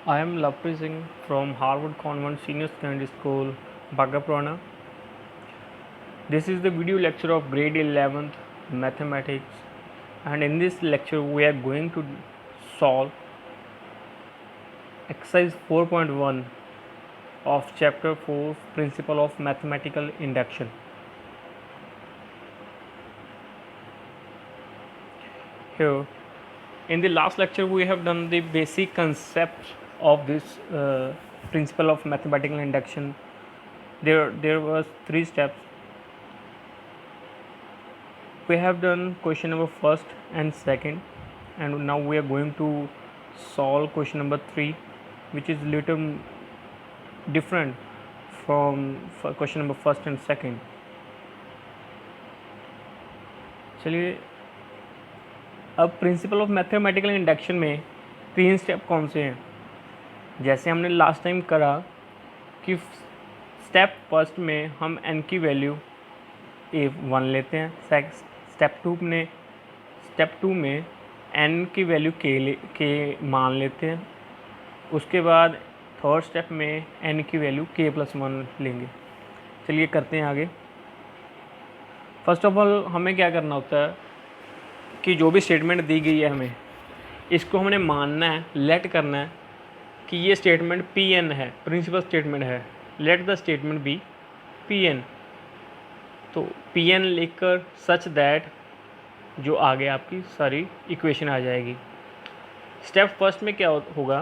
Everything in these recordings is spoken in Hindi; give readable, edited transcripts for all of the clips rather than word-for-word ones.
I am Lavpreet Singh from Harvard Convent Senior Secondary School, Bhagapurana. This is the video lecture of grade 11th mathematics, and in this lecture we are going to solve exercise 4.1 of chapter 4, principle of mathematical induction. Here in the last lecture we have done the basic concept of this principle of mathematical induction. There was 3 steps. We have done question number first and second, and now we are going to solve question number 3, which is little different from question number first and second. चलिए, अब प्रिंसिपल ऑफ मैथमेटिकल इंडक्शन में 3 स्टेप कौन से हैं? जैसे हमने लास्ट टाइम करा कि स्टेप फर्स्ट में हम n की वैल्यू a1 लेते हैं, स्टेप टू में n की वैल्यू k मान लेते हैं, उसके बाद थर्ड स्टेप में n की वैल्यू k+1 लेंगे. चलिए करते हैं आगे. फर्स्ट ऑफ ऑल हमें क्या करना होता है कि जो भी स्टेटमेंट दी गई है हमें इसको हमने मानना है, लेट करना है कि ये स्टेटमेंट Pn है, प्रिंसिपल स्टेटमेंट है. Let the statement be Pn. तो Pn लिखकर सच दैट जो आगे आपकी सारी इक्वेशन आ जाएगी. स्टेप फर्स्ट में क्या होगा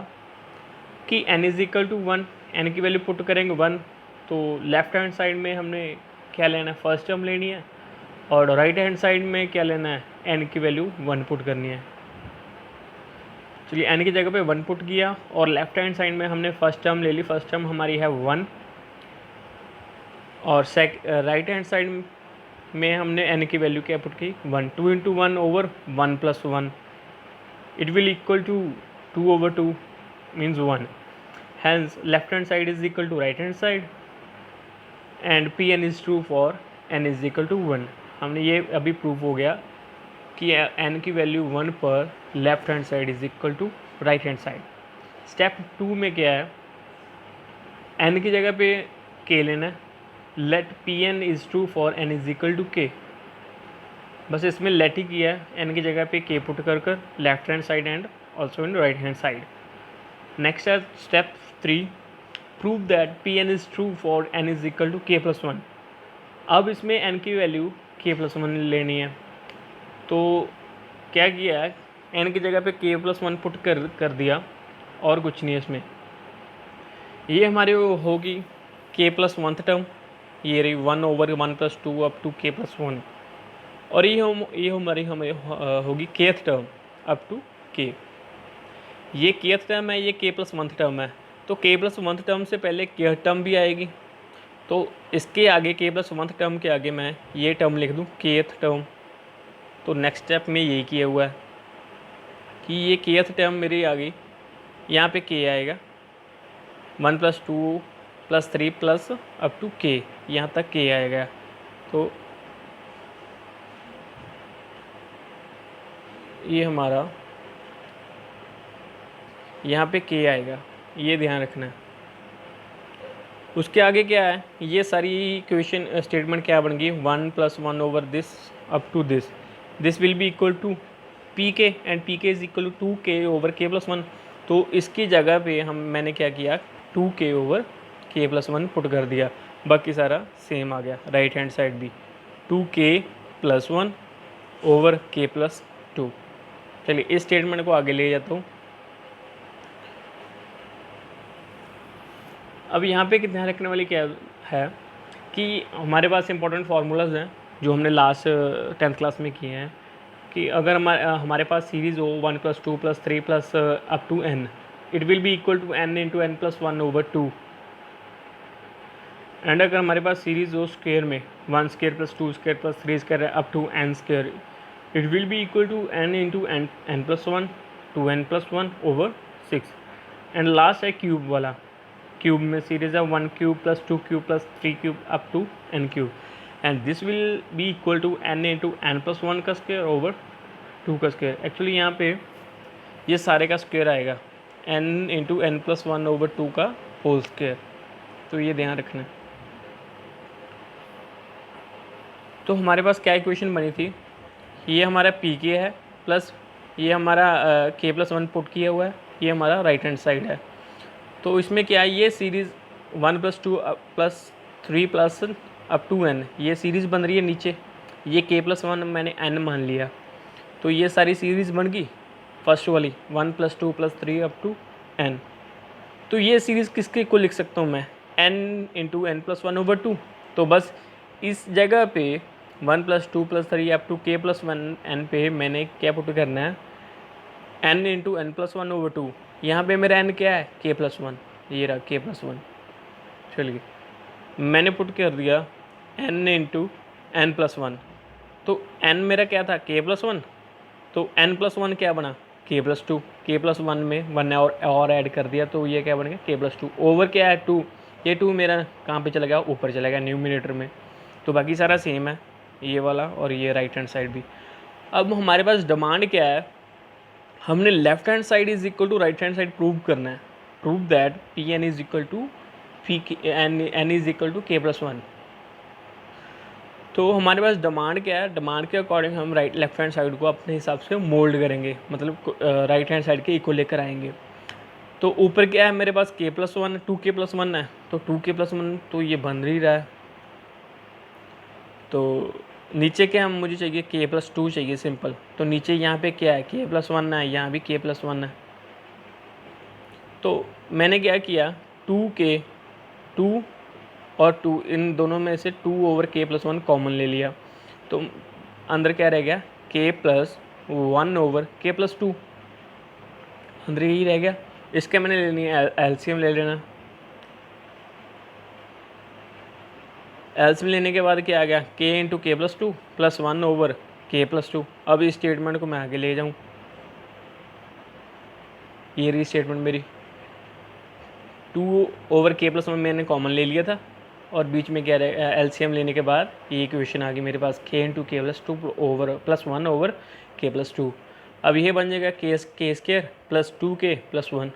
कि n is equal to 1, n की वैल्यू पुट करेंगे 1. तो लेफ्ट हैंड साइड में हमने क्या लेना है, फर्स्ट टर्म लेनी है, और राइट हैंड साइड में क्या लेना है, n की वैल्यू 1 पुट करनी है. चलिए n की जगह पे 1 पुट किया, और लेफ्ट हैंड साइड में हमने फर्स्ट टर्म ले ली. फर्स्ट टर्म हमारी है 1, और राइट हैंड साइड में हमने n की वैल्यू क्या पुट की, 1. 2 into 1 over 1 plus 1, it will equal to 2 over 2 means 1. Hence left hand side is equal to right hand side, and Pn is true for n is equal to 1. हमने ये अभी प्रूव हो गया कि n की वैल्यू 1 पर left hand side is equal to right hand side. Step 2 में क्या है, n की जगह पे k लेना है. Let Pn is true for n is equal to k. बस इसमें लेट ही किया है, n की जगह पे k पुट कर left hand side and also in right hand side. Next है step 3, prove that Pn is true for n is equal to k+1. अब इसमें n की वैल्यू k+1 लेनी है. तो क्या किया है, n की जगह पे k+1 पुट कर दिया, और कुछ नहीं है इसमें. ये हमारी होगी k+1th टर्म, ये रही 1 over 1 plus 2 up to k+1, और ये हमारी होगी kth term up to k. ये kth टर्म है, ये k+1th टर्म है. तो k+1th टर्म से पहले kth टर्म भी आएगी, तो इसके आगे k+1th टर्म के आगे मैं ये टर्म लिख दूँ kth टर्म. तो नेक्स्ट स्टेप में यही किया हुआ है कि ये kth टर्म मेरी आ गई, यहाँ पे k आएगा, 1 plus 2 plus 3 plus up to k, यहाँ तक k आएगा. तो ये हमारा यहाँ पे k आएगा, ये ध्यान रखना है. उसके आगे क्या है, ये सारी इक्वेशन स्टेटमेंट क्या बन गई, 1 plus 1 over this up to this will be equal to pk, and pk is equal to 2k over k+1. तो इसकी जगह पे मैंने क्या किया, 2k ओवर k+1 पुट कर दिया. बाकी सारा सेम आ गया, राइट हैंड साइड भी 2k+1 ओवर k+2. चलिए इस स्टेटमेंट को आगे ले जाता हूँ. अब यहाँ पे ध्यान रखने वाली क्या है कि हमारे पास इंपॉर्टेंट फार्मूलाज हैं जो हमने लास्ट 10th क्लास में किए हैं, कि अगर हमारे पास सीरीज़ हो 1 plus 2 plus 3 plus up to n, it will be equal to n into n plus 1 over 2. And अगर हमारे पास सीरीज़ हो स्क्वेयर में 1 square plus 2 square plus 3 square up to n square, it will be equal to n into n plus 1 2n plus 1 over 6. And last है क्यूब वाला, क्यूब में सीरीज है 1 cube plus 2 cube plus 3 cube up to n cube, and this will be equal to n into n plus 1 का स्क्वेयर ओवर 2 का स्क्वेयर. एक्चुअली यहाँ पे ये सारे का स्क्वेयर आएगा, n into n plus one over two का होल स्क्वायर। तो ये ध्यान रखना है। तो हमारे पास क्या इक्वेशन बनी थी, ये हमारा पी के है प्लस ये हमारा के प्लस वन पुट किया हुआ है, ये हमारा राइट हैंड साइड है। तो इसमें क्या है, ये series 1 plus 2 plus 3 plus up to n, ये सीरीज़ बन रही है नीचे, ये के प्लस वन मैंने n मान लिया। तो ये सारी सीरीज़ बन गई फर्स्ट वाली 1 plus 2 plus 3 up to n। तो ये सीरीज़ किसके को लिख सकता हूँ मैं, n into n plus one over two. तो बस इस जगह पे 1 प्लस 2 प्लस 3 अप टू के प्लस वन n पे मैंने क्या पुट करना है, n into n plus one over two. यहाँ पर मेरा n क्या है, के प्लस वन, ये रहा के प्लस वन। चलिए मैंने पुट कर दिया n into n plus one. तो n मेरा क्या था, के प्लस वन, तो n प्लस वन क्या बना, के प्लस टू। के प्लस वन में वन और ऐड कर दिया, तो ये क्या बन गया, के प्लस टू। ओवर क्या है, टू। ये टू मेरा कहाँ पे चला गया, ऊपर चला गया न्यूमिनेटर में। तो बाकी सारा सेम है, ये वाला और ये राइट हैंड साइड भी। अब हमारे पास डिमांड क्या है, हमने left hand side is equal to right hand side prove करना है। Prove that P N is equal to P N is equal to के प्लस वन। तो हमारे पास डिमांड क्या है, डिमांड के अकॉर्डिंग हम लेफ्ट हैंड साइड को अपने हिसाब से मोल्ड करेंगे, मतलब राइट हैंड साइड के इक्वल लेकर आएंगे। तो ऊपर क्या है मेरे पास, के प्लस वन, टू के प्लस वन है, तो टू के प्लस वन तो ये बन ही रहा है। तो नीचे क्या हम मुझे चाहिए, के प्लस टू चाहिए सिंपल। तो नीचे यहाँ पे क्या है, के प्लस वन है, यहाँ भी के प्लस वन है। तो मैंने क्या किया, टू और टू, इन दोनों में से to over K plus one common ले लिया। तो अंदर क्या रह गया, के plus one over K plus to, अंदर यही रह गया। इसके मैंने लेनी है एलसीएम ले लेना। एलसीएम लेने के बाद क्या आ गया, के into k plus two plus one over K plus to. अब इस स्टेटमेंट को मैं आगे ले जाऊँ, ये रही स्टेटमेंट मेरी। To over K plus one मैंने कॉमन ले लिया था, और बीच में क्या रहे, एलसीएम लेने के बाद ये इक्वेशन आ गई मेरे पास, के into k plus to over plus one over K plus to. अब ये बन जाएगा के स्क्वायर प्लस टू के प्लस वन।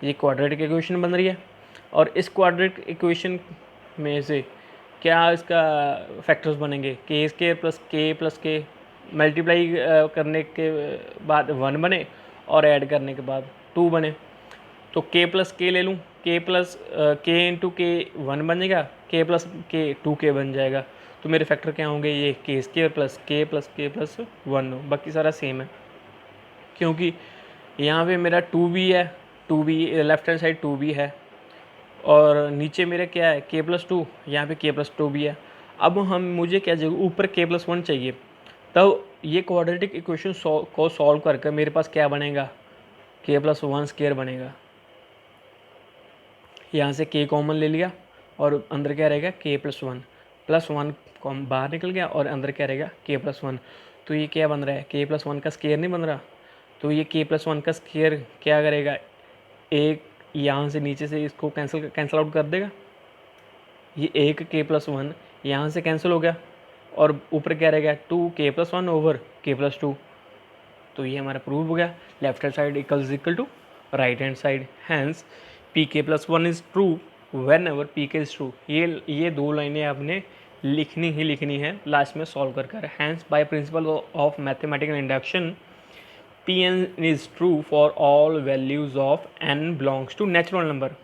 ये क्वाड्रेटिक इक्वेशन बन रही है। और इस क्वाड्रेटिक इक्वेशन में से क्या इसका फैक्टर्स बनेंगे, के स्क्वायर प्लस के मल्टीप्लाई करने के बाद वन बने और ऐड करने के बाद टू बने। तो के प्लस के ले लूँ, के प्लस के इंटू के वन बन जाएगा, के प्लस के टू के बन जाएगा। तो मेरे फैक्टर क्या होंगे, ये के स्क्वायर प्लस के प्लस वन। बाकी सारा सेम है, क्योंकि यहाँ पे मेरा टू भी है, टू भी लेफ्ट हैंड साइड टू भी है, और नीचे मेरा क्या है, के प्लस टू, यहाँ पे के प्लस टू भी है। अब हम मुझे क्या चाहिए, ऊपर के प्लस वन चाहिए। तब ये क्वाड्रेटिक इक्वेशन को सॉल्व करके मेरे पास क्या बनेगा, के प्लस वन स्क्वायर बनेगा। यहाँ से के कॉमन ले लिया और अंदर क्या रहेगा, के प्लस वन बाहर निकल गया और अंदर क्या रहेगा, के प्लस वन। तो ये क्या बन रहा है, के प्लस वन का स्क्वायर नहीं बन रहा। तो ये के प्लस वन का स्क्वायर क्या करेगा, एक यहाँ से नीचे से इसको कैंसिल आउट कर देगा। ये एक के प्लस वन यहाँ से कैंसिल हो गया, और ऊपर क्या रहेगा, टू के plus one over K plus two. तो ये हमारा प्रूव हो गया, left hand side equal to right hand side. Hence P K plus one is true whenever P K is true. ये दो लाइनें आपने लिखनी है लास्ट में सॉल्व कर। Hence by principle of mathematical induction P n is true for all values of n belongs to natural number.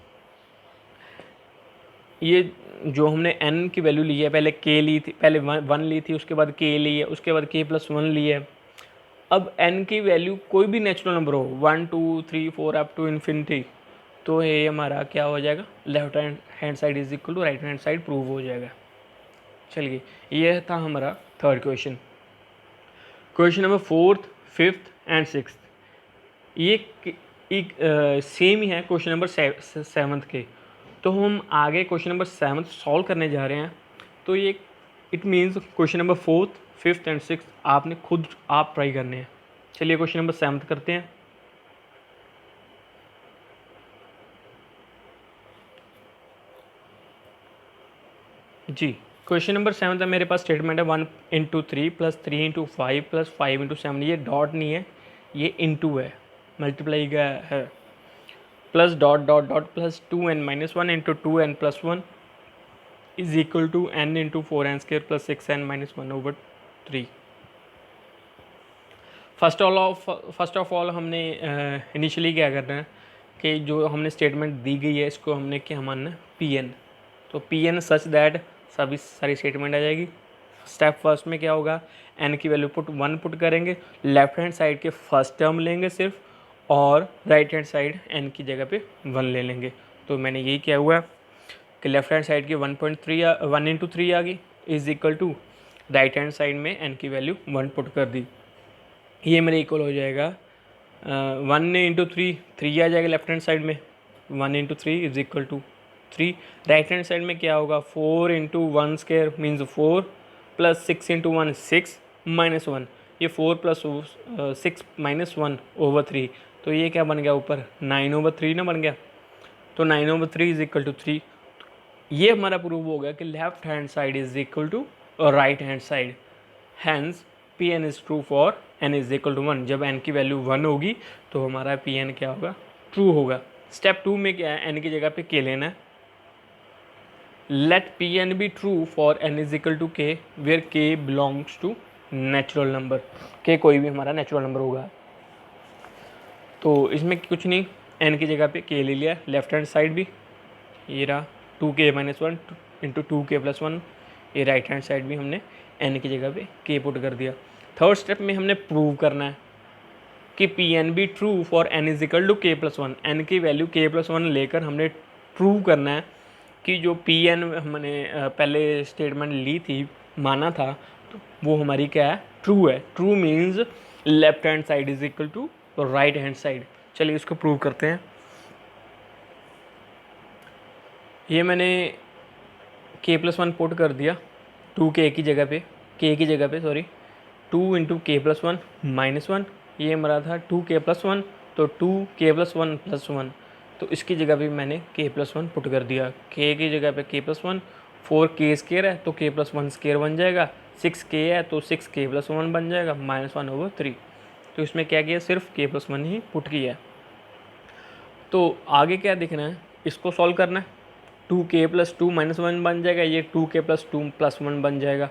ये जो हमने n की वैल्यू ली है, पहले k ली थी, पहले वन ली थी, उसके बाद k ली है, उसके बाद k प्लस वन ली है। अब n की वैल्यू कोई भी नेचुरल नंबर हो, 1 2 3 4 अप टू इन्फिनिटी, तो ये हमारा क्या हो जाएगा, left hand side is equal to right hand side prove हो जाएगा। चलिए ये था हमारा third question. Question number fourth, fifth and sixth ये एक सेम ही है क्वेश्चन नंबर सेवन्थ के। तो हम आगे क्वेश्चन नंबर सेवन्थ सॉल्व करने जा रहे हैं। तो ये it means question number fourth, fifth and sixth आपने खुद आप ट्राई करने हैं। चलिए क्वेश्चन नंबर सेवन्थ करते हैं। जी क्वेश्चन नंबर सेवन है मेरे पास। स्टेटमेंट है 1 into 3 plus 3 into 5 plus 5 into 7। ये डॉट नहीं है, ये इंटू है, मल्टीप्लाई का है। Plus dot dot dot plus 2n-1 into 2n+1 is equal to n into 4n² plus 6n-1 over 3। First of all हमने इनिशियली क्या करना है कि जो हमने स्टेटमेंट दी गई है इसको हमने क्या मानना है Pn। तो Pn सच दैट सभी सारी स्टेटमेंट आ जाएगी। स्टेप फर्स्ट में क्या होगा, n की वैल्यू 1 पुट करेंगे, लेफ्ट हैंड साइड के फर्स्ट टर्म लेंगे सिर्फ, और राइट हैंड साइड n की जगह पे 1 ले लेंगे। तो मैंने यही किया हुआ कि लेफ्ट हैंड साइड की 1 आ गई is equal to right hand side में n की वैल्यू 1 पुट कर दी। ये मेरे इक्वल हो जाएगा 1 × 3 आ जाएगा लेफ्ट हैंड साइड में, 1 × 3 is equal to 3। Right hand side में क्या होगा 4 × 1² मीन्स 4 प्लस 6 × 1 6 माइनस 1, ये 4 प्लस 6 माइनस 1 ओवर 3, तो ये क्या बन गया ऊपर 9/3 ना बन गया। तो 9/3 इज इक्वल टू 3। ये हमारा प्रूव हो गया कि left hand side is equal to right hand side, hence Pn is true for n is equal to 1। जब n की वैल्यू 1 होगी तो हमारा Pn क्या होगा, ट्रू होगा। स्टेप 2 में क्या है, n की जगह पे k लेना है। Let Pn be true for n is equal to k where k belongs to natural number, k कोई भी हमारा नेचुरल नंबर होगा। तो इसमें कुछ नहीं, n की जगह पे k ले लिया, लेफ्ट हैंड साइड भी ये रहा 2k-1 इंटू 2k+1, ये राइट हैंड साइड भी हमने n की जगह पे k पुट कर दिया। थर्ड स्टेप में हमने प्रूव करना है कि Pn be true for n is equal to k+1। n की वैल्यू k+1 लेकर हमने प्रूव करना है कि जो Pn हमने पहले स्टेटमेंट ली थी, माना था, तो वो हमारी क्या है, ट्रू है। True means left hand side is equal to right hand side. चलिए इसको प्रूव करते हैं। ये मैंने k+1 पुट कर दिया 2k की जगह पे, k की जगह पे सॉरी, 2 × k+1 -1, ये हमारा था 2k+1, तो 2k+1+1, तो इसकी जगह पे मैंने k+1 पुट कर दिया। k की जगह पे k+1, 4k² है तो k+1² बन जाएगा, 6k है तो 6k+1 बन जाएगा, -1/3। तो इसमें क्या किया, सिर्फ k+1 ही पुट किया। तो आगे क्या देखना है, इसको सॉल्व करना है। 2k+2 -1 बन जाएगा, ये 2k+2+1 बन जाएगा।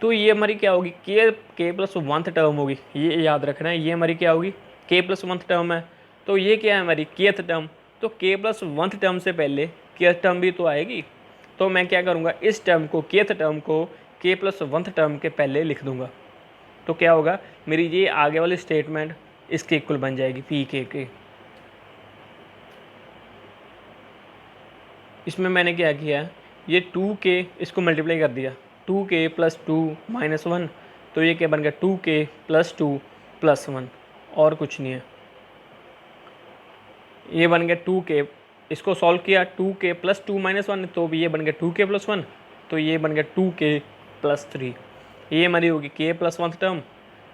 तो ये हमारी क्या होगी, k+1th टर्म होगी, ये याद रखना है। ये हमारी क्या होगी, k+1th टर्म है, तो ये क्या है हमारी kth टर्म। तो k+1th टर्म से पहले kth टर्म भी तो आएगी, तो मैं क्या करूँगा, इस टर्म को kth टर्म को k+1th टर्म के पहले लिख दूँगा। तो क्या होगा, मेरी ये आगे वाली स्टेटमेंट इसके इक्वल बन जाएगी pk के। इसमें मैंने क्या किया, ये 2k इसको मल्टीप्लाई कर दिया, 2k+2 -1, तो ये क्या बन गया 2k+2+1, और कुछ नहीं है। ये बन गया 2k, इसको सॉल्व किया 2k+2 -1, तो ये बन गया 2k+1, तो ये बन गया 2k+3। ये हमारी होगी k+1th टर्म।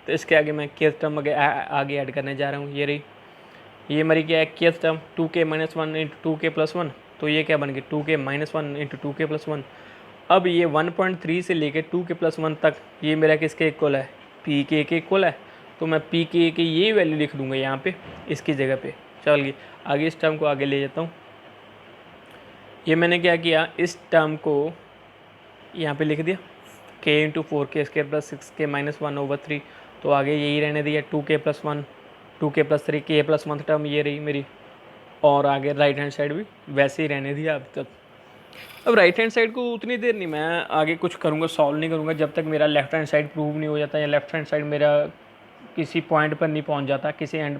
तो इसके आगे मैं kth टर्म आगे ऐड करने जा रहा हूँ। ये रही, ये हमारी क्या है kth term, 2k-1 into 2k+1, तो ये क्या बन गई 2k-1 इंटू 2k+1। अब ये 1.3 से लेके 2k+1 तक ये मेरा किसके इक्वल है, pk के इक्वल है। तो मैं pk की ये वैल्यू लिख दूंगा यहाँ पे इसकी जगह पे। चलिए आगे इस टर्म को आगे ले जाता हूँ। ये मैंने क्या किया, इस टर्म को यहाँ पे लिख दिया k into 4k² plus 6k -1/3, तो आगे यही रहने दिया 2k+1 2k+3 k+1 टर्म ये रही मेरी, और आगे राइट हैंड साइड भी वैसे ही रहने दिया अब तक। अब राइट हैंड साइड को उतनी देर नहीं मैं आगे कुछ करूँगा, सॉल्व नहीं करूँगा जब तक मेरा लेफ्ट हैंड साइड प्रूव नहीं हो जाता, या लेफ्ट हैंड साइड मेरा किसी पॉइंट पर नहीं पहुँच जाता, किसी एंड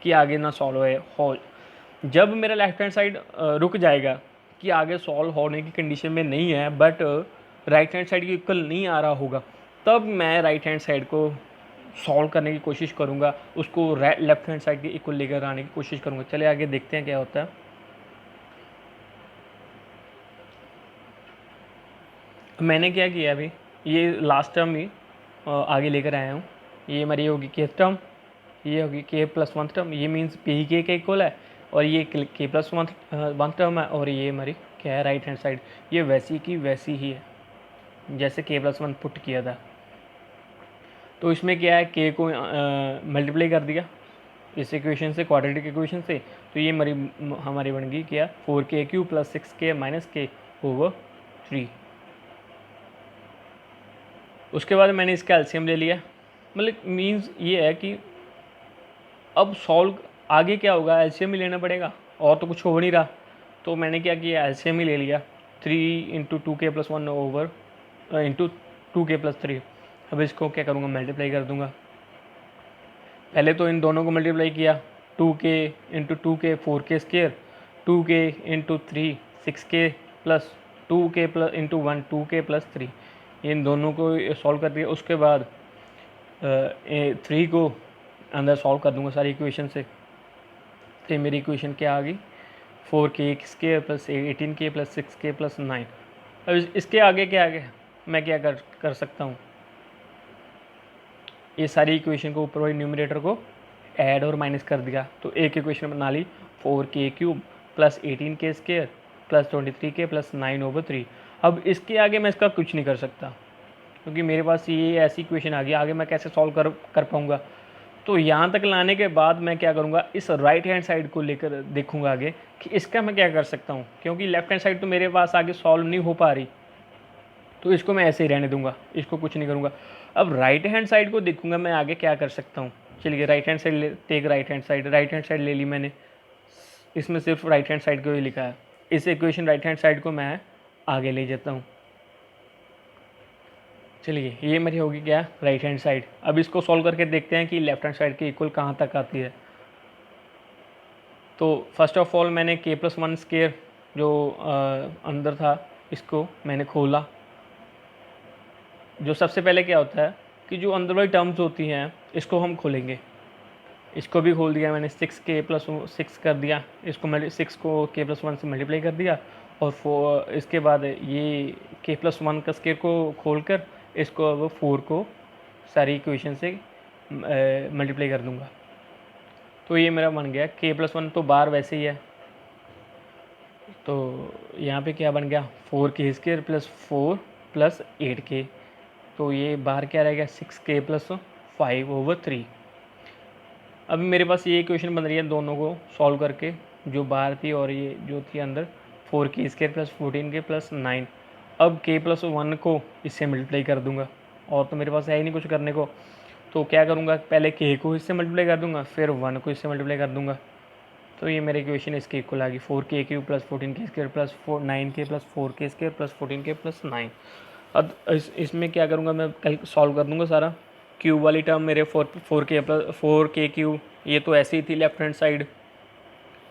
की आगे ना सॉल्व हो। जब मेरा लेफ्ट हैंड साइड रुक जाएगा कि आगे सॉल्व होने की कंडीशन में नहीं है, बट राइट हैंड साइड की इक्वल नहीं आ रहा होगा, तब मैं राइट हैंड साइड को सॉल्व करने की कोशिश करूँगा, उसको लेफ्ट हैंड साइड के इक्वल लेकर आने की कोशिश करूँगा। चले आगे देखते हैं क्या होता है। मैंने क्या किया अभी, ये लास्ट टर्म ही आगे लेकर आया हूँ। ये हमारी होगी kth टर्म, ये होगी k+1 टर्म, ये मीन्स pk के इक्वल है, और ये k+1 टर्म है, और ये हमारी क्या है राइट हैंड साइड, ये वैसी की वैसी ही है जैसे k+1 पुट किया था। तो इसमें क्या है, k को मल्टीप्लाई कर दिया, इस इक्वेशन से, क्वाड्रेटिक इक्वेशन से। तो ये हमारी बन गई क्या, 4k³ plus 6k minus k over 3। उसके बाद मैंने इसका एलसीएम ले लिया, मतलब मीन्स ये है कि अब सॉल्व आगे क्या होगा, एलसीएम ही लेना पड़ेगा, और तो कुछ हो नहीं रहा। तो मैंने क्या किया, एलसीएम ही ले लिया, 3 into 2k plus 1 over into 2k plus 3। अब इसको क्या करूँगा, मल्टीप्लाई कर दूंगा। पहले तो इन दोनों को मल्टीप्लाई किया, 2k into 2k 4k square, 2k into 3 6k plus 2k plus into 1 2k plus 3, इन दोनों को सॉल्व कर दिया। उसके बाद 3 को अंदर सॉल्व कर दूंगा सारी इक्वेशन से। तो मेरी इक्वेशन क्या आ गई, 4k square plus 18k plus 6k plus 9। अब इसके आगे क्या आ गया, मैं क्या कर सकता हूँ, ये सारी इक्वेशन को ऊपर वाली न्यूमरेटर को ऐड और माइनस कर दिया, तो एक इक्वेशन बना ली 4k³ plus 18k square plus 23k plus 9 over 3। अब इसके आगे मैं इसका कुछ नहीं कर सकता, क्योंकि मेरे पास ये ऐसी इक्वेशन आ गई, आगे मैं कैसे सॉल्व कर पाऊँगा। तो यहाँ तक लाने के बाद मैं क्या करूँगा, इस राइट हैंड साइड को लेकर देखूँगा आगे कि इसका मैं क्या कर सकता हूँ, क्योंकि लेफ्ट हैंड साइड तो मेरे पास आगे सॉल्व नहीं हो पा रही, तो इसको मैं ऐसे ही रहने दूंगा, इसको कुछ नहीं करूँगा। अब राइट हैंड साइड को देखूँगा मैं आगे क्या कर सकता हूँ। चलिए right hand side take right hand side ले ली मैंने, इसमें सिर्फ राइट हैंड साइड को ही लिखा है। इस इक्वेशन राइट हैंड साइड को मैं आगे ले जाता हूँ। चलिए ये मेरी होगी क्या, राइट हैंड साइड। अब इसको सॉल्व करके देखते हैं कि लेफ्ट हैंड साइड के इक्वल कहाँ तक आती है। तो फर्स्ट ऑफ ऑल मैंने k+1 स्केयर जो अंदर था इसको मैंने खोला। जो सबसे पहले क्या होता है कि जो अंदर वाली टर्म्स होती हैं इसको हम खोलेंगे। इसको भी खोल दिया मैंने, 6k+6 कर दिया, इसको मैंने 6 को k+1 से मल्टीप्लाई कर दिया, और 4 इसके बाद ये k+1 का स्केयर को खोल कर इसको अब 4 को सारी इक्वेशन से मल्टीप्लाई कर दूंगा। तो ये मेरा बन गया k+1, तो बार वैसे ही है, तो यहाँ पे क्या बन गया 4k square plus 4 plus 8k, तो ये बाहर क्या रहेगा 6k प्लस 5 ओवर 3। अभी मेरे पास ये इक्वेशन बन रही है दोनों को सॉल्व करके, जो बाहर थी और ये जो थी अंदर, 4k square plus 14k plus 9। अब k+1 को इससे मल्टीप्लाई कर दूंगा, और तो मेरे पास है ही नहीं कुछ करने को। तो क्या करूँगा, पहले k को इससे मल्टीप्लाई कर दूंगा, फिर 1 को इससे मल्टीप्लाई कर दूंगा। तो ये मेरी इक्वेशन इसके इक्वल आ गई, 4k³ plus 14k square plus 9k plus 4k square plus 14k plus 9। अब इसमें क्या करूँगा, मैं कल सॉल्व कर दूँगा सारा। क्यूब वाली टर्म मेरे 4k³ ये तो ऐसे ही थी लेफ्ट हैंड साइड,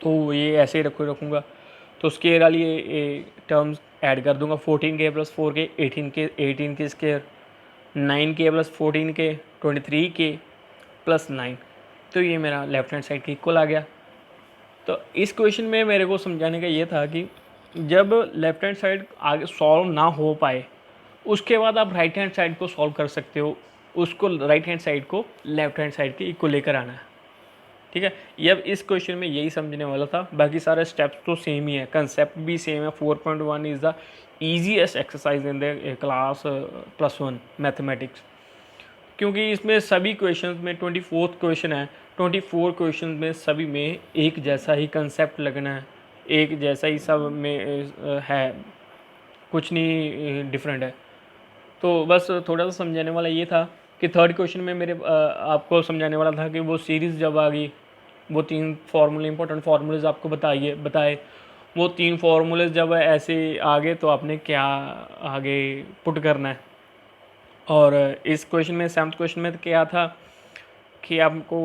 तो ये ऐसे ही रखूँगा। तो स्केयर वाली ये टर्म्स ऐड कर दूँगा, 14k plus 4k 18k square, 9k plus 14k 23k plus 9। तो ये मेरा लेफ्ट हैंड साइड के इक्वल आ गया। तो इस क्वेश्चन में मेरे को समझाने का ये था कि जब लेफ्ट हैंड साइड आगे सॉल्व ना हो पाए, उसके बाद आप राइट हैंड साइड को सॉल्व कर सकते हो, उसको राइट हैंड साइड को लेफ्ट हैंड साइड के इक्वल लेकर आना है। ठीक है, ये अब इस क्वेश्चन में यही समझने वाला था, बाकी सारे स्टेप्स तो सेम ही है, कंसेप्ट भी सेम है। 4.1 is the easiest exercise in the class +1 mathematics, क्योंकि इसमें सभी क्वेश्चन में 24th क्वेश्चन है, 24 क्वेश्चन में सभी में एक जैसा ही कंसेप्ट लगना है, एक जैसा ही सब में है, कुछ नहीं डिफरेंट है। तो बस थोड़ा सा समझाने वाला ये था कि थर्ड क्वेश्चन में मेरे आपको समझाने वाला था कि वो सीरीज़ जब आ गई, वो 3 फार्मूले इंपॉर्टेंट फार्मूलेज आपको बताए, वो 3 फार्मूलेज जब ऐसे आ गए तो आपने क्या आगे पुट करना है। और इस क्वेश्चन में 7th क्वेश्चन में क्या था कि आपको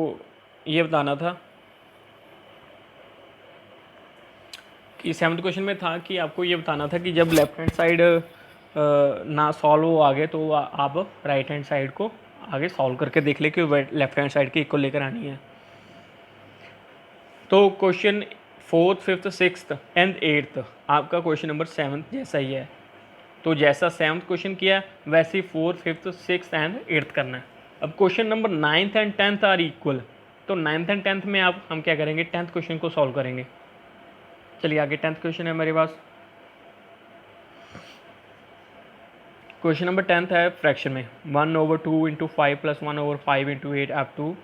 ये बताना था कि 7th क्वेश्चन में था कि आपको ये बताना था कि जब लेफ्ट हैंड साइड ना सॉल्व हो आगे, तो आप राइट हैंड साइड को आगे सॉल्व करके देख ले कि लेफ्ट हैंड साइड की इक्वल लेकर आनी है। तो question 4th 5th 6th and 8th आपका क्वेश्चन नंबर 7th जैसा ही है। तो जैसा 7th क्वेश्चन किया वैसे ही 4th 5th 6th and 8th करना है। अब question number 9th and 10th are equal, तो 9th एंड 10th में हम क्या करेंगे, 10th क्वेश्चन को सॉल्व करेंगे। चलिए आगे 10th क्वेश्चन है मेरे पास। क्वेश्चन नंबर 10th है फ्रैक्शन में 1/2 × 5 + 1/5 × 8 up to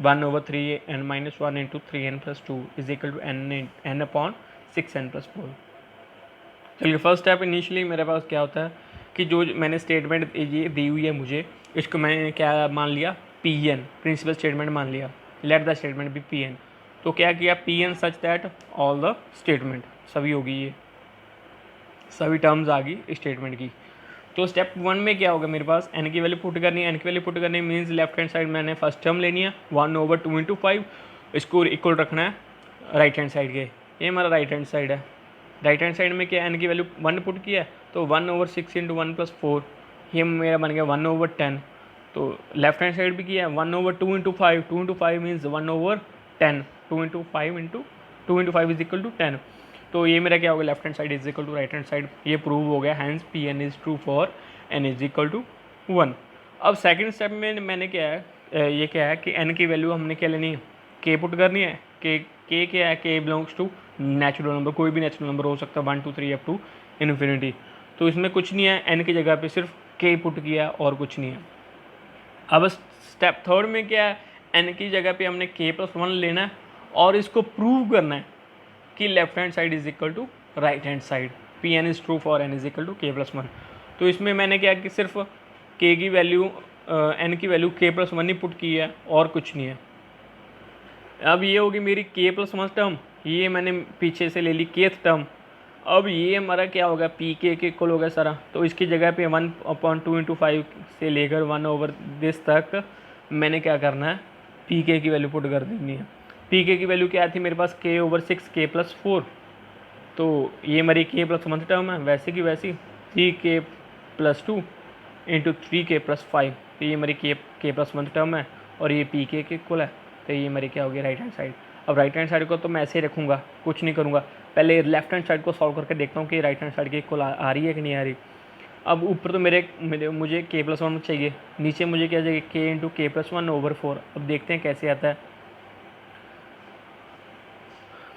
1/3n-1 into 3n+2 is equal to n upon 6n+4। चलिए फर्स्ट स्टेप इनिशियली मेरे पास क्या होता है कि जो मैंने स्टेटमेंट ये दी हुई है मुझे, इसको मैंने क्या मान लिया, Pn प्रिंसिपल स्टेटमेंट मान लिया, let the statement be Pn। तो क्या किया, Pn such that all the statement, सभी होगी, ये सभी टर्म्स आ गई स्टेटमेंट की। तो स्टेप 1 में क्या होगा, मेरे पास n की वैल्यू पुट करनी है। n की वैल्यू पुट करनी मीन्स लेफ्ट हैंड साइड मैंने फर्स्ट टर्म लेनी है 1/2 × 5, इसको इक्वल रखना है राइट हैंड साइड के। ये हमारा राइट हैंड साइड है। राइट हैंड साइड में क्या n की वैल्यू 1 पुट किया है, तो 1/6 × 1 + 4, ये मेरा बन गया 1/10। तो लेफ्ट हैंड साइड भी किया है 1/2 × 5, 2 × 5 मीन्स 1/10, 2 × 5 × 2 × 5 इज इक्वल टू 10। तो ये मेरा क्या होगा, left hand side is equal to right hand side, ये प्रूव हो गया। Hence Pn is true for n is equal to 1। अब सेकंड स्टेप में मैंने क्या है, ये क्या है कि n की वैल्यू हमने क्या लेनी है, k पुट करनी है। k क्या है, k belongs to natural number, कोई भी नेचुरल नंबर हो सकता है 1 2 3 अप टू इन्फिनिटी। तो इसमें कुछ नहीं है, n की जगह पे सिर्फ k पुट किया और कुछ नहीं है। अब स्टेप थर्ड में क्या है, n की जगह पे हमने k+1 लेना है और इसको प्रूव करना है कि left hand side is equal to right hand side, Pn is true for n is equal to k+1। तो इसमें मैंने क्या कि सिर्फ k की वैल्यू n की वैल्यू k+1 ही पुट की है और कुछ नहीं है। अब ये होगी मेरी k+1 टर्म, ये मैंने पीछे से ले ली kth टर्म। अब ये हमारा क्या होगा, pk के इक्वल होगा सारा। तो इसकी जगह पे 1/2 × 5 से लेकर 1/this तक मैंने क्या करना है, pk की वैल्यू पुट कर देनी है। pk की वैल्यू क्या थी मेरे पास, k/6 k+4। तो ये हमारी k+1 टर्म है, वैसे की वैसी 3k+2 इंटू 3k+5। तो ये हमारी k+1 टर्म है और ये pk के इक्वल है। तो ये मेरी क्या होगी, राइट हैंड साइड। अब राइट हैंड साइड को तो मैं ऐसे ही रखूँगा, कुछ नहीं करूँगा। पहले लेफ्ट हैंड साइड को सॉल्व करके देखता हूँ कि राइट हैंड साइड के इक्वल आ रही है कि नहीं आ रही। अब ऊपर तो मुझे k+1 चाहिए, नीचे मुझे क्या चाहिए, k × k+1/4। अब देखते हैं कैसे आता है।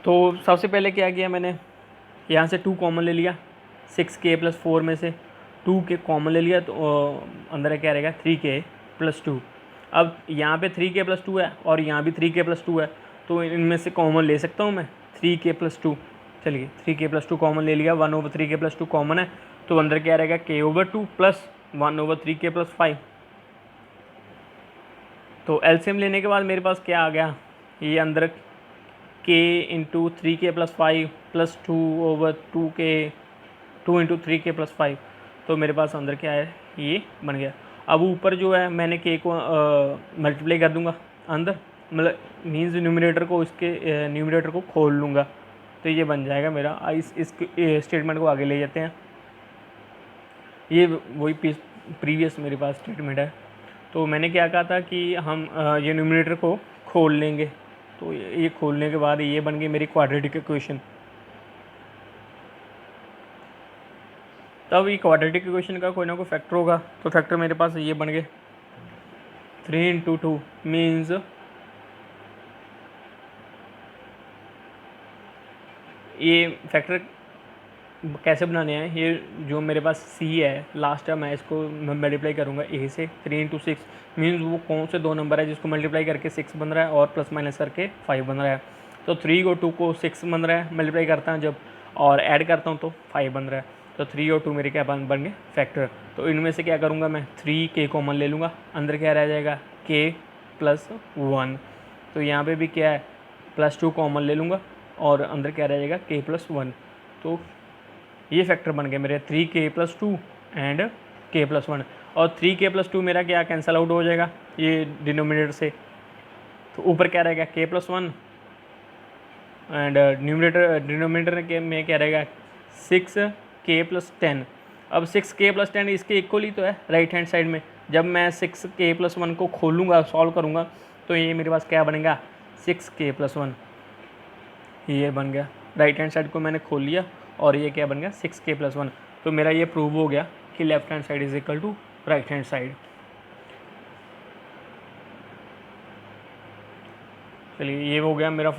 तो सबसे पहले क्या किया मैंने, यहाँ से 2 कॉमन ले लिया, 6k+4 में से 2k कॉमन ले लिया, तो अंदर क्या रहेगा 3k+2। अब यहाँ पे 3k+2 है और यहाँ भी 3k+2 है, तो इनमें से कॉमन ले सकता हूँ मैं 3k+2। चलिए 3k+2 कॉमन ले लिया, 1/3k+2 कॉमन है, तो अंदर क्या रहेगा k/2 प्लस 1/3k+5। तो एलसीएम लेने के बाद मेरे पास क्या आ गया, ये अंदर k × 3k+5 plus 2/2k 2 × 3k+5। तो मेरे पास अंदर क्या है, ये बन गया। अब ऊपर जो है मैंने k को मल्टीप्लाई कर दूंगा अंदर, मतलब मीन्स न्यूमरेटर को, इसके न्यूमरेटर को खोल लूँगा, तो ये बन जाएगा मेरा। इस स्टेटमेंट को आगे ले जाते हैं। ये वही प्रीवियस मेरे पास स्टेटमेंट है। तो मैंने क्या कहा था कि हम ये न्यूमरेटर को खोल लेंगे, तो ये खोलने के बाद ये बन गई मेरी क्वाड्रेटिक इक्वेशन। तब ये क्वाड्रेटिक इक्वेशन का कोई ना कोई फैक्टर होगा, तो फैक्टर मेरे पास ये बन गए 3 × 2 मीन्स ये फैक्टर कैसे बनाने हैं। ये जो मेरे पास c है लास्ट टर्म है, इसको मैं मल्टीप्लाई करूँगा a से। 3 × 6 मीन्स वो कौन से दो नंबर है जिसको मल्टीप्लाई करके 6 बन रहा है और प्लस माइनस करके 5 बन रहा है। तो 3 और 2 को 6 बन रहा है, मल्टीप्लाई करता हूँ जब और ऐड करता हूँ तो 5 बन रहा है। तो 3 और 2 मेरे क्या बन गए फैक्टर। तो इनमें से क्या करूँगा मैं, 3k कॉमन ले लूँगा, अंदर क्या रह जाएगा k+1। तो यहाँ पे भी क्या है, +2 कॉमन ले लूँगा और अंदर क्या रह जाएगा k+1। तो ये फैक्टर बन गए मेरे 3k+2 एंड k+1। और 3k+2 मेरा क्या कैंसिल आउट हो जाएगा ये डिनोमिनेटर से, तो ऊपर क्या रहेगा k+1 एंड डिनोमिनेटर में क्या रहेगा 6k+10। अब 6k+10 इसके इक्वल ही तो है राइट हैंड साइड में। जब मैं 6k+1 को खोलूँगा, सॉल्व करूँगा, तो ये मेरे पास क्या बनेगा 6k+1। ये बन गया, राइट हैंड साइड को मैंने खोल लिया और ये क्या बन गया 6k+1। तो मेरा ये प्रूव हो गया कि left hand side is equal to right hand side. चलिए ये हो गया मेरा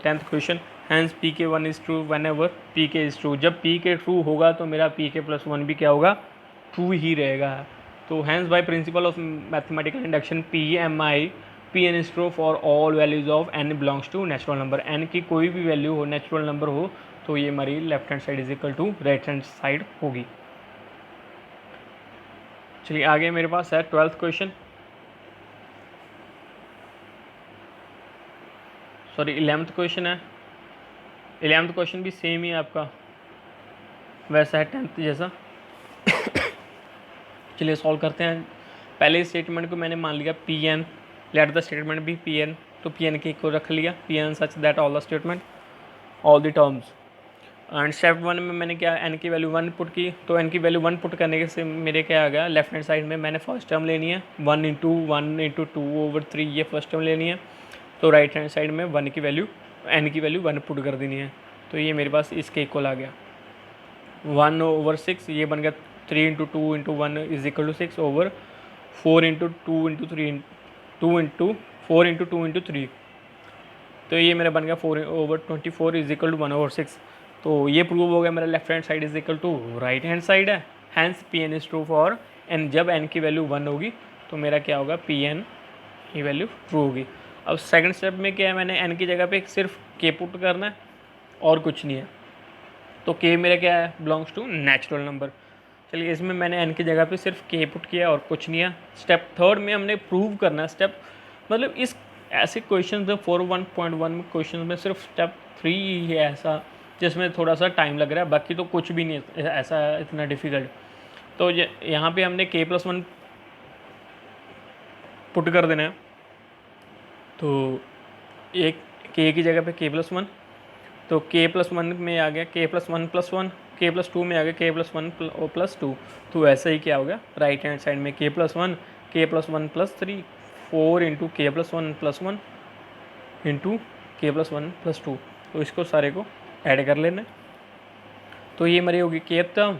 10th question. Hence pk1 is true whenever pk is true. जब pk ट्रू होगा तो मेरा pk+1 भी क्या होगा, ट्रू ही रहेगा। तो hence by principle of mathematical induction PMI P N is true for all values of n belongs to natural number. N की कोई भी वैल्यू हो, नेचुरल नंबर हो, तो ये हमारी left hand side is equal to right hand side होगी। चलिए आगे मेरे पास है 12th question, sorry 11th question है। 11th क्वेश्चन भी सेम ही आपका वैसा है 10th जैसा। चलिए सॉल्व करते हैं। पहले स्टेटमेंट को मैंने मान लिया P n, let the statement be P N, तो पी एन के को रख लिया P N such that all the statement all the terms. And step 1 में मैंने क्या एन की वैल्यू 1 पुट की, तो एन की वैल्यू 1 पुट करने के से मेरे क्या आ गया, लेफ्ट हैंड साइड में मैंने फर्स्ट टर्म लेनी है 1 इंटू 2/3, ये फर्स्ट टर्म लेनी है। तो राइट हैंड साइड में 1 की वैल्यू, एन की वैल्यू 1 पुट कर देनी है। तो ये मेरे पास इसके इक्वल आ गया 1/6, ये बन गया 3 into 2/1 is equal to 6 over 4 into 2/3 4 into 2/3, तो ये मेरा बन गया 4/24 इज इक्वल टू 1/6। तो ये प्रूव हो गया मेरा left hand side is equal to right hand side है। Hence P N is true for N, जब एन की वैल्यू 1 होगी तो मेरा क्या होगा, पी एन की वैल्यू ट्रू होगी। अब सेकंड स्टेप में क्या है, मैंने एन की जगह पे सिर्फ के पुट करना है और कुछ नहीं है। तो के मेरा क्या है, बिलोंग्स टू नेचुरल नंबर। चलिए इसमें मैंने एन की जगह पे सिर्फ के पुट किया और कुछ नहीं है। स्टेप थर्ड में हमने प्रूव करना है, स्टेप मतलब इस ऐसे क्वेश्चन 4.1 में क्वेश्चन में सिर्फ स्टेप 3 ही है ऐसा जिसमें थोड़ा सा टाइम लग रहा है, बाकी तो कुछ भी नहीं है ऐसा इतना डिफ़िकल्ट। तो यहाँ पे हमने k+1 पुट कर देना है, तो एक k की जगह पे k+1, तो k+1 में आ गया k+1+1, k+2 में आ गया k+1+2। तो ऐसा ही क्या हो गया, राइट हैंड साइड में k+1 k+1+3 4 into k+1+1 into k+1+2। तो इसको सारे को ऐड कर लेना। तो ये हमारी होगी kth टर्म,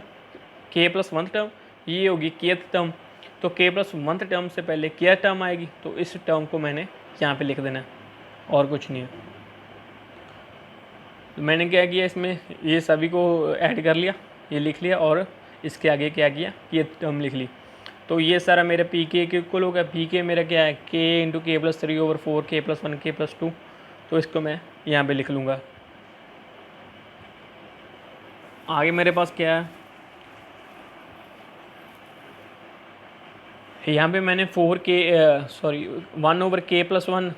k+1 टर्म, ये होगी kth टर्म। तो k+1 टर्म से पहले क्या टर्म आएगी, तो इस टर्म को मैंने यहाँ पे लिख देना है और कुछ नहीं है। तो मैंने क्या किया, इसमें ये सभी को ऐड कर लिया, ये लिख लिया और इसके आगे क्या किया, ये टर्म लिख ली। तो ये सारा मेरा पी के इक्वल होगा। पी के मेरा क्या है, k into k+3/4 k+1 k+2। तो इसको मैं यहाँ पे लिख लूँगा। आगे मेरे पास क्या है, यहाँ पे मैंने 1/k+1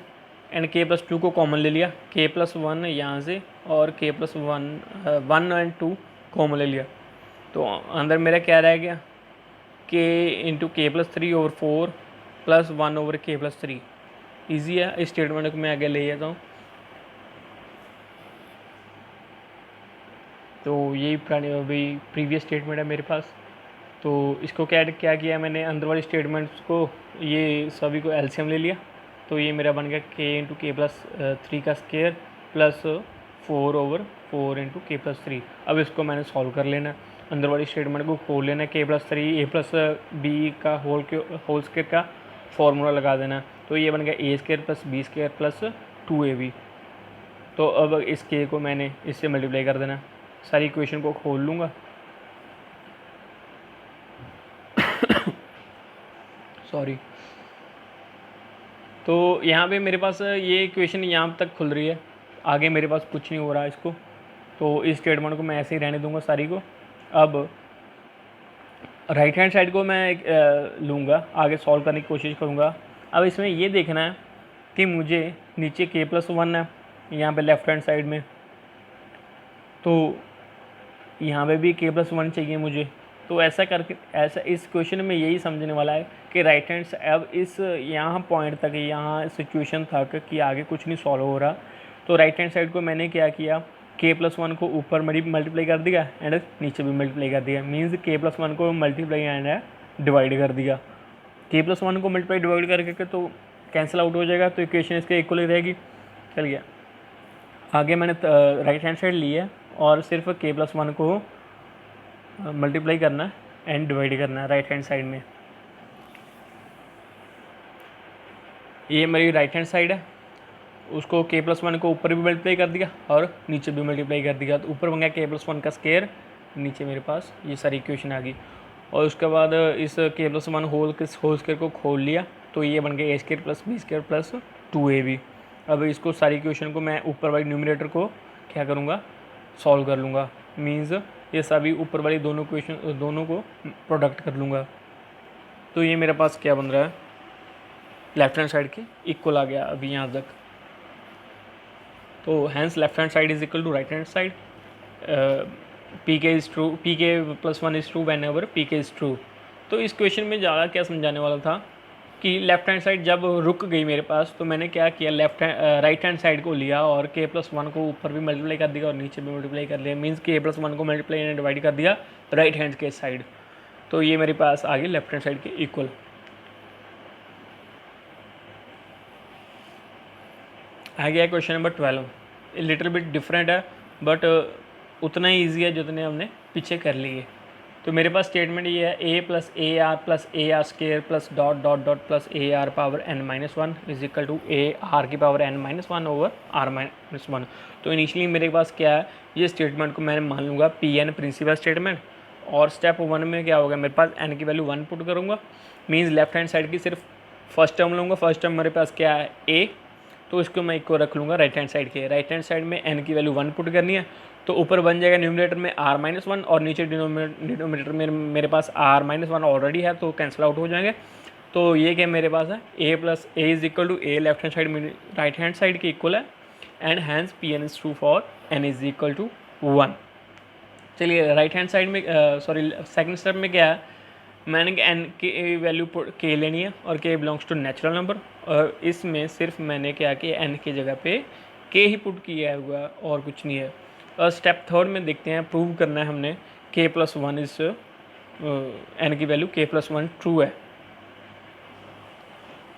एंड k+2 को कॉमन ले लिया, k+1 यहाँ से और k+1 एंड 2 कॉमन ले लिया। तो अंदर मेरा क्या रह गया, k into k+3/4 plus 1/k+3। Easy है, इस स्टेटमेंट को मैं आगे ले जाता हूँ। तो यही अभी प्रीवियस स्टेटमेंट है मेरे पास। तो इसको क्या किया मैंने, अंदर वाली स्टेटमेंट्स को ये सभी को एलसीएम ले लिया। तो ये मेरा बन गया k इंटू k+3 का स्क्वायर प्लस 4/4 इंटू k+3। अब इसको मैंने सॉल्व कर लेना, अंदर वाली स्टेटमेंट को खोल लेना, k+3 a+b का होल स्क्वायर का फॉर्मूला लगा देना। तो ये बन गया a² + b² + 2ab। तो अब इस k को मैंने इससे मल्टीप्लाई कर देना, सारी इक्वेशन को खोल लूँगा। सॉरी, तो यहाँ पे मेरे पास ये इक्वेशन यहाँ तक खुल रही है, आगे मेरे पास कुछ नहीं हो रहा इसको। तो इस स्टेटमेंट को मैं ऐसे ही रहने दूंगा सारी को। अब राइट हैंड साइड को मैं लूँगा, आगे सॉल्व करने की कोशिश करूँगा। अब इसमें ये देखना है कि मुझे नीचे k+1 है यहाँ पे लेफ़्ट हैंड साइड में, तो यहाँ पे भी k+1 चाहिए मुझे। तो ऐसा करके इस क्वेश्चन में यही समझने वाला है कि राइट हैंड से अब इस यहाँ पॉइंट तक, यहाँ सिचुएशन तक कि आगे कुछ नहीं सॉल्व हो रहा। तो राइट हैंड साइड को मैंने क्या किया, k+1 को ऊपर मल्टीप्लाई कर दिया एंड नीचे भी मल्टीप्लाई कर दिया। मीन्स k+1 को मल्टीप्लाई एंड डिवाइड कर दिया। k+1 को मल्टीप्लाई डिवाइड करके तो कैंसिल आउट हो जाएगा, तो इक्वेशन इसके इक्वल ही रहेगी। चल गया, आगे मैंने राइट हैंड साइड ली है और सिर्फ k+1 को मल्टीप्लाई करना है एंड डिवाइड करना है राइट हैंड साइड में। ये मेरी राइट हैंड साइड है, उसको k+1 को ऊपर भी मल्टीप्लाई कर दिया और नीचे भी मल्टीप्लाई कर दिया। तो ऊपर बन गया k+1 का स्क्वायर, नीचे मेरे पास ये सारी इक्वेशन आ गई। और उसके बाद इस k+1 होल स्क्वायर को खोल लिया तो ये बन गया a² + b² + 2ab। अब इसको सारी इक्वेशन को मैं ऊपर वाली न्यूमरेटर को क्या करूँगा, सॉल्व कर लूँगा। मीन्स ये सभी ऊपर वाली दोनों इक्वेशन दोनों को प्रोडक्ट कर लूँगा। तो ये मेरे पास क्या बन रहा है, लेफ्ट हैंड साइड के इक्वल आ गया अभी यहाँ तक। तो hence left hand side is equal to right hand side. pk is true, pk + 1 is true whenever pk is true. तो इस क्वेश्चन में ज़्यादा क्या समझाने वाला था कि लेफ्ट हैंड साइड जब रुक गई मेरे पास, तो मैंने क्या किया, राइट हैंड साइड को लिया और k + 1 को ऊपर भी मल्टीप्लाई कर दिया और नीचे भी मल्टीप्लाई कर लिया। मीन्स k + 1 को मल्टीप्लाई एंड डिवाइड कर दिया राइट हैंड के साइड। तो ये मेरे पास आ गई लेफ्ट हैंड साइड के इक्वल। आ गया question number 12। Little bit different है बट उतना ही ईजी है जितने हमने पीछे कर लिए। तो मेरे पास स्टेटमेंट ये है a + ar + ar² + dot dot dot + ar power n-1 is equal to ar की पावर n-1 ओवर r-1। तो इनिशियली मेरे पास क्या है, ये स्टेटमेंट को मैंने मान लूँगा Pn प्रिंसिपल स्टेटमेंट। और स्टेप 1 में क्या होगा, मेरे पास n की वैल्यू 1 पुट करूँगा। मीन्स लेफ्ट हैंड साइड की सिर्फ फर्स्ट टर्म लूँगा। फर्स्ट टर्म मेरे पास क्या है a, तो इसको मैं इक्वल रख लूँगा राइट हैंड साइड के। राइट हैंड साइड में n की वैल्यू 1 पुट करनी है, तो ऊपर बन जाएगा न्यूमरेटर में r-1 और नीचे डिनोमिनेटर में मेरे पास r-1 ऑलरेडी है, तो कैंसिल आउट हो जाएंगे। तो ये क्या मेरे पास है, a is equal to a left hand side right hand side के इक्वल है and hence Pn is true for n is equal to 1। चलिए राइट हैंड साइड में सेकंड स्टेप में क्या है, मैंने n की वैल्यू k लेनी है और k belongs to natural number. और इसमें सिर्फ मैंने क्या किया, n की जगह पे k ही पुट किया हुआ और कुछ नहीं है। और स्टेप थर्ड में देखते हैं, प्रूव करना है हमने k + 1 इस n की वैल्यू k + 1 ट्रू है।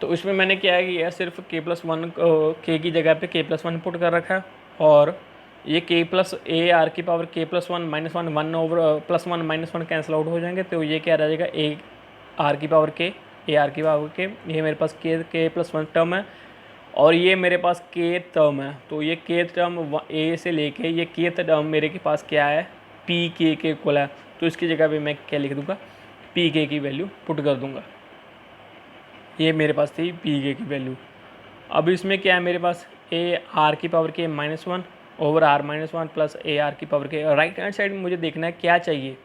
तो इसमें मैंने क्या किया, सिर्फ k + 1 k की जगह पे k + 1 पुट कर रखा है और ये k + ar की power k + 1 - 1 1 over +1 - 1 cancel out हो जाएंगे। तो ये क्या रह जाएगा, a r की पावर k, ar की पावर k। ये मेरे पास k + 1 टर्म है और ये मेरे पास k टर्म है। तो ये k टर्म a से लेके ये k टर्म मेरे के पास क्या है, pk के इक्वल है। तो इसकी जगह पे मैं क्या लिख दूंगा, pk की वैल्यू पुट कर दूंगा। ये मेरे पास थी pk की वैल्यू। अब इसमें क्या है मेरे पास, ar की power k -1 over r-1 plus ar की power k। Right hand side में मुझे देखना है क्या चाहिए,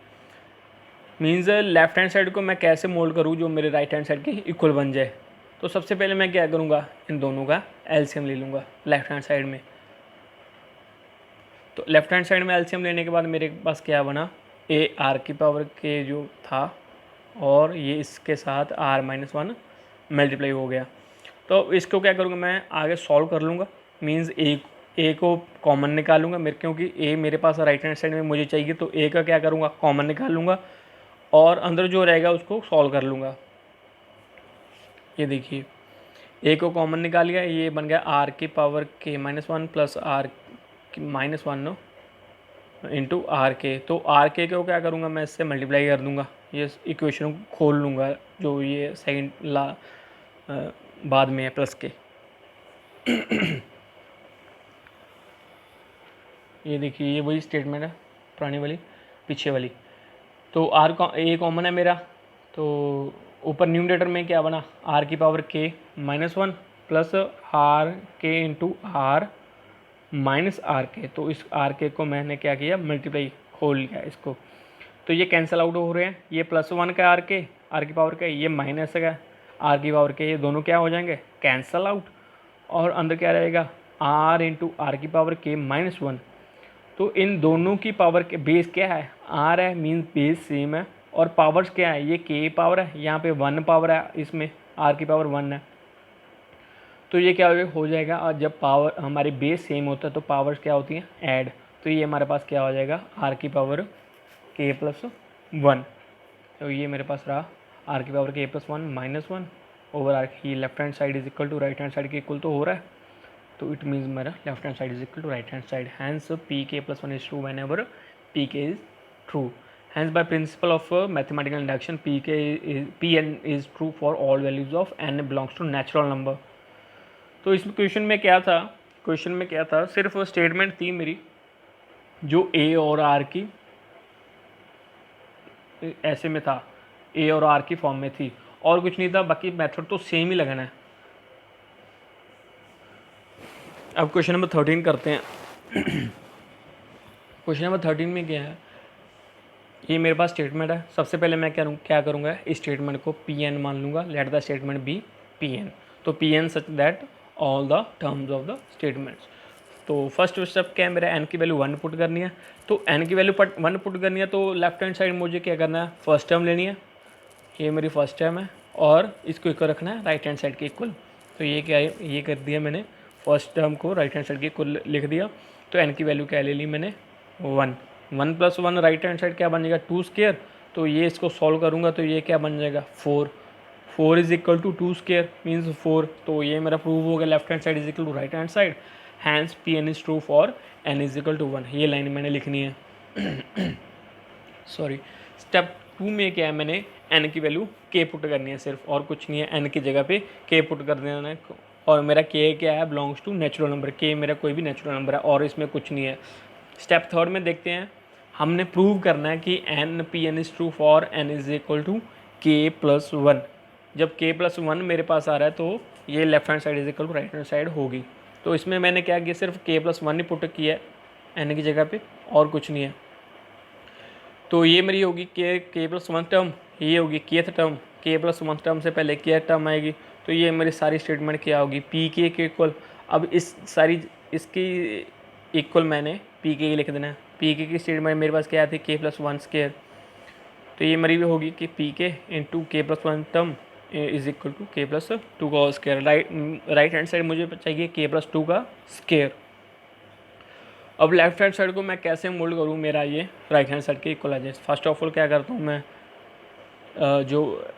मीन्स लेफ्ट हैंड साइड को मैं कैसे मोल्ड करूँ जो मेरे राइट हैंड साइड के इक्वल बन जाए। तो सबसे पहले मैं क्या करूँगा, इन दोनों का एलसीएम ले लूँगा लेफ्ट हैंड साइड में। तो लेफ्ट हैंड साइड में एलसीएम लेने के बाद मेरे पास क्या बना, ar की पावर k जो था और ये इसके साथ r-1 मल्टीप्लाई हो गया। तो इसको क्या करूँगा, मैं आगे सॉल्व कर लूँगा। मीन्स ए को कॉमन निकालूंगा मेरे, क्योंकि ए मेरे पास राइट हैंड साइड में मुझे चाहिए, तो ए का क्या करूँगा, कॉमन निकाल लूँगा और अंदर जो रहेगा उसको सॉल्व कर लूँगा। ये देखिए ए को कॉमन निकाल लिया, ये बन गया आर की power k -1 plus r -1 into r के। तो आर के को क्या करूँगा, मैं इससे मल्टीप्लाई कर दूँगा, ये इक्वेशन को खोल लूँगा जो ये सेकेंड बाद में है प्लस के। ये देखिए ये वही स्टेटमेंट है पुरानी वाली पीछे वाली। तो ए कॉमन है मेरा, तो ऊपर न्यूमरेटर में क्या बना, आर की पावर k -1 प्लस आर के इंटू आर माइनस आर के। तो इस आर के को मैंने क्या किया, मल्टीप्लाई खोल लिया इसको। तो ये कैंसिल आउट हो रहे हैं, ये +1 का आर की पावर का, ये माइनस का आर की पावर के, ये दोनों क्या हो जाएंगे, कैंसिल आउट। और अंदर क्या रहेगा, आर इंटू आर की पावर k -1। तो इन दोनों की पावर के बेस क्या है, आर है, मीन्स बेस सेम है। और पावर्स क्या है, ये k पावर है, यहाँ पे 1 पावर है, इसमें आर की पावर 1 है। तो ये क्या हो जाएगा, और जब पावर हमारी बेस सेम होता है तो पावर्स क्या होती हैं, ऐड। तो ये हमारे पास क्या हो जाएगा, आर की पावर k + 1। तो ये मेरे पास रहा आर की पावर k + 1 -1 ओवर आर की। Left hand side is equal to right hand side के इक्वल तो हो रहा है, तो इट मीन्स मेरा left hand side is equal to right hand side. Hence pk + 1 is true whenever pk is true. Hence by principle of mathematical induction Pn is true for all values of n belongs to natural number. तो इस क्वेश्चन में क्या था, सिर्फ स्टेटमेंट थी मेरी जो a और r की ऐसे में था, a और r की फॉर्म में थी, और कुछ नहीं था, बाकी मेथड तो सेम ही लगाना है। अब क्वेश्चन नंबर 13 करते हैं। क्वेश्चन नंबर 13 में क्या है, ये मेरे पास स्टेटमेंट है। सबसे पहले मैं क्या करूँगा, इस स्टेटमेंट को पी एन मान लूँगा, let the statement be P N. तो P N such that all the terms of the statements. तो फर्स्ट स्टेप क्या है, मेरा एन की वैल्यू 1 पुट करनी है। तो एन की वैल्यू 1 पुट करनी है, तो लेफ्ट हैंड साइड मुझे क्या करना है, फर्स्ट टर्म लेनी है, ये मेरी फर्स्ट टर्म है, और इसको इक्वल रखना है राइट हैंड साइड के इक्वल। तो ये क्या है, ये कर दिया मैंने, फर्स्ट टर्म को राइट हैंड साइड के इक्वल लिख दिया। तो एन की वैल्यू क्या ले ली मैंने, 1। 1 + 1 राइट हैंड साइड क्या बन जाएगा, 2 स्क्वायर। तो ये इसको सॉल्व करूँगा तो ये क्या बन जाएगा, 4। 4 is equal to 2 square means 4। तो ये मेरा प्रूव हो गया, left hand side is equal to right hand side, hence P N is true for n is equal to 1। ये लाइन मैंने लिखनी है। सॉरी, स्टेप 2 में क्या है, मैंने एन की वैल्यू के पुट करनी है सिर्फ, और कुछ नहीं है। एन की जगह पे के पुट कर देना है, और मेरा के क्या है, बिलोंग्स टू नेचुरल नंबर। के मेरा कोई भी नेचुरल नंबर है, और इसमें कुछ नहीं है। स्टेप 3 में देखते हैं, हमने प्रूव करना है कि n P n is true for n is equal to के प्लस 1। जब के प्लस 1 मेरे पास आ रहा है तो ये left hand side is equal to right hand side होगी। तो इसमें मैंने क्या किया, सिर्फ के प्लस 1 ही पुट किया है एन की जगह पे, और कुछ नहीं है। तो ये मेरी होगी के प्लस 1 टर्म, ये होगी केथ टर्म। के प्लस 1 टर्म से पहले केथ टर्म आएगी। तो ये मेरी सारी स्टेटमेंट क्या होगी, पी के इक्वल। अब इस सारी इसकी इक्वल मैंने पी के लिख देना है। पी के की स्टेटमेंट मेरे पास क्या आती है, के प्लस 1 स्क्वायर। तो ये मेरी भी होगी कि P k into k plus 1 term is equal to के प्लस 2 का स्क्वायर। राइट हैंड साइड मुझे चाहिए के प्लस 2 का स्क्वायर। अब लेफ्ट हैंड साइड को मैं कैसे मोल्ड करूँ, मेरा ये राइट हैंड साइड के इक्वल आ जाए। फर्स्ट ऑफ ऑल क्या करता हूँ मैं, जो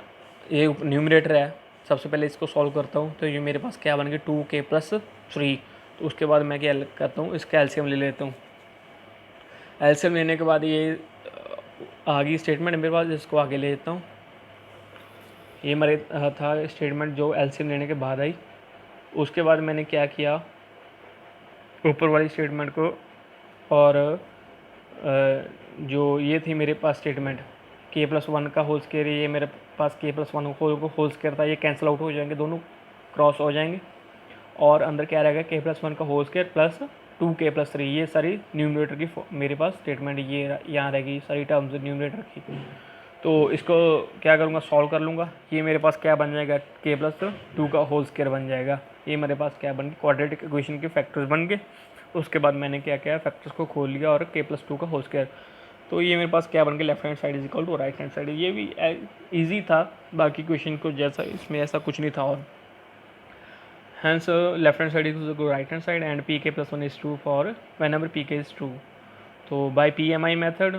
ये न्यूमरेटर है, सबसे पहले इसको सॉल्व करता हूँ। तो ये मेरे पास क्या बन गया, 2k + 3। तो उसके बाद मैं क्या करता हूँ, इसका एलसीएम ले लेता हूँ। एलसीएम लेने के बाद ये आगे स्टेटमेंट मेरे पास, इसको आगे ले लेता हूँ। ये मेरे था स्टेटमेंट जो एलसीएम लेने के बाद आई। उसके बाद मैंने क्या किया, ऊपर वाली स्टेटमेंट को, और जो ये थी मेरे पास स्टेटमेंट के प्लस 1 का होल स्क्वायर, ये मेरे पास के प्लस 1 होल स्क्वायर था, ये कैंसिल आउट हो जाएंगे, दोनों क्रॉस हो जाएंगे। और अंदर क्या रहेगा, के प्लस 1 का होल स्क्वायर प्लस 2k + 3। ये सारी न्यूमरेटर की मेरे पास स्टेटमेंट ये यहाँ रहेगी, सारी टर्म्स न्यूमरेटर की। तो इसको क्या करूँगा, सॉल्व कर लूँगा। ये मेरे पास क्या बन जाएगा, के प्लस 2 का होल स्क्वायर बन जाएगा। ये मेरे पास क्या बन गया, क्वाड्रेटिक इक्वेशन के फैक्टर्स बन गए। उसके बाद मैंने क्या किया, फैक्टर्स को खोल लिया और के प्लस 2 का होल स्क्वायर। तो ये मेरे पास क्या बन गया, left hand side is equal to right hand side. ये भी ईजी था, बाकी क्वेश्चन को जैसा इसमें ऐसा कुछ नहीं था। और hence left hand side is equal to right hand side and pk plus 1 is true for whenever pk is true. So by PMI method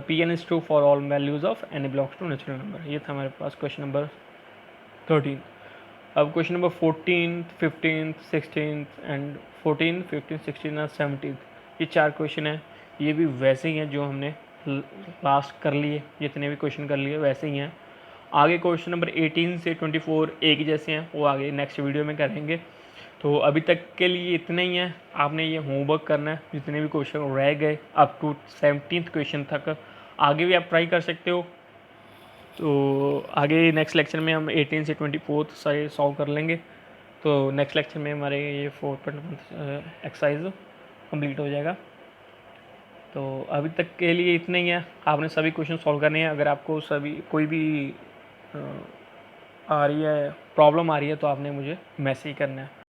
pn is true for all values of n belongs to natural number. ये था हमारे पास क्वेश्चन नंबर 13। अब क्वेश्चन नंबर 14, 15, 16 एंड 14, 15, 16 और 17, ये 4 क्वेश्चन हैं। ये भी वैसे ही हैं जो हमने लास्ट कर लिए, जितने भी क्वेश्चन कर लिए वैसे ही हैं। आगे क्वेश्चन नंबर 18 से 24 एक ही जैसे हैं, वो आगे नेक्स्ट वीडियो में करेंगे। तो अभी तक के लिए इतना ही है। आपने ये होमवर्क करना है, जितने भी क्वेश्चन रह गए अप टू 17th क्वेश्चन तक, आगे भी आप ट्राई कर सकते हो। तो आगे नेक्स्ट लेक्चर में हम 18 से 24 सारे सॉल्व कर लेंगे। तो नेक्स्ट लेक्चर में हमारे ये 4.1 एक्सरसाइज कंप्लीट हो जाएगा। तो अभी तक के लिए इतना ही है। आपने सभी क्वेश्चन सॉल्व करने हैं। अगर आपको कोई भी आ रही है, प्रॉब्लम आ रही है, तो आपने मुझे मैसेज करना है।